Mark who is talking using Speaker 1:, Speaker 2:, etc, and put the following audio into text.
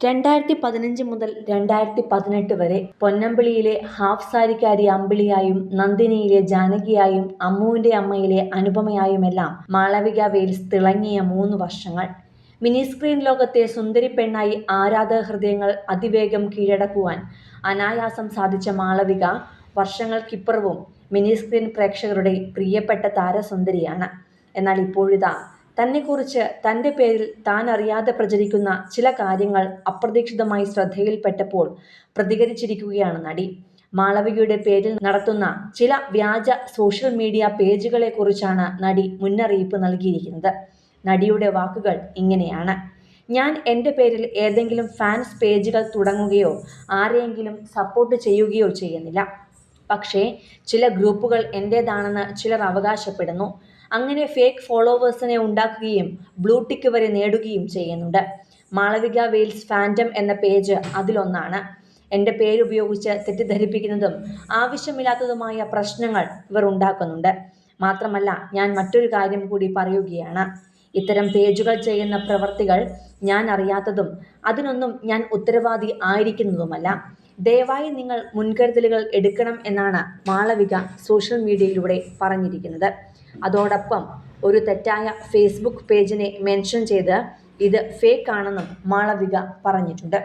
Speaker 1: 2015 മുതൽ 2018 വരെ പൊന്നമ്പിളിയിലെ half സാരിക്കാരി അമ്പിളിയായും നന്ദിനിയിലെ ജാനകിയായും അമ്മുവിന്റെ അമ്മയിലെ അനുപമയായുമെല്ലാം Malavika Wales തിളങ്ങിയ 3 വർഷങ്ങൾ. മിനി സ്ക്രീൻ ലോകത്തെ സുന്ദരി പെണ്ണായി ആരാധക ഹൃദയങ്ങൾ അതിവേഗം കീഴടക്കുവാൻ അനായാസം സാധിച്ച മാളവിക വർഷങ്ങൾക്കിപ്പുറവും മിനി സ്ക്രീൻ പ്രേക്ഷകരുടെ പ്രിയപ്പെട്ട താരസുന്ദരിയാണ്. എന്നാൽ ഇപ്പോഴിതാ തന്നെക്കുറിച്ച് തൻ്റെ പേരിൽ താൻ അറിയാതെ പ്രചരിക്കുന്ന ചില കാര്യങ്ങൾ അപ്രതീക്ഷിതമായി ശ്രദ്ധയിൽപ്പെട്ടപ്പോൾ പ്രതികരിച്ചിരിക്കുകയാണ് നടി. മാളവികയുടെ പേരിൽ നടത്തുന്ന ചില വ്യാജ സോഷ്യൽ മീഡിയ പേജുകളെക്കുറിച്ചാണ് നടി മുന്നറിയിപ്പ് നൽകിയിരിക്കുന്നത്. നടിയുടെ വാക്കുകൾ ഇങ്ങനെയാണ്: ഞാൻ എൻ്റെ പേരിൽ ഏതെങ്കിലും ഫാൻസ് പേജുകൾ തുടങ്ങുകയോ ആരെയെങ്കിലും സപ്പോർട്ട് ചെയ്യുകയോ ചെയ്യുന്നില്ല. പക്ഷേ ചില ഗ്രൂപ്പുകൾ എൻ്റേതാണെന്ന് ചിലർ അവകാശപ്പെടുന്നു. അങ്ങനെ ഫേക്ക് ഫോളോവേഴ്സിനെ ഉണ്ടാക്കുകയും ബ്ലൂടിക്ക് വരെ നേടുകയും ചെയ്യുന്നുണ്ട്. മാളവിക വെയിൽസ് ഫാൻഡം എന്ന പേജ് അതിലൊന്നാണ്. എൻ്റെ പേരുപയോഗിച്ച് തെറ്റിദ്ധരിപ്പിക്കുന്നതും ആവശ്യമില്ലാത്തതുമായ പ്രശ്നങ്ങൾ ഇവർ ഉണ്ടാക്കുന്നുണ്ട്. മാത്രമല്ല, ഞാൻ മറ്റൊരു കാര്യം കൂടി പറയുകയാണ്. ഇത്തരം പേജുകൾ ചെയ്യുന്ന പ്രവർത്തികൾ ഞാൻ അറിയാത്തതും അതിനൊന്നും ഞാൻ ഉത്തരവാദി ആയിരിക്കുന്നതുമല്ല. ദയവായി നിങ്ങൾ മുൻകരുതലുകൾ എടുക്കണം എന്നാണ് മാളവിക സോഷ്യൽ മീഡിയയിലൂടെ പറഞ്ഞിരിക്കുന്നത്. അതോടൊപ്പം ഒരു തെറ്റായ ഫേസ്ബുക്ക് പേജിനെ മെൻഷൻ ചെയ്ത് ഇത് ഫേക്ക് ആണെന്നും മാളവിക പറഞ്ഞിട്ടുണ്ട്.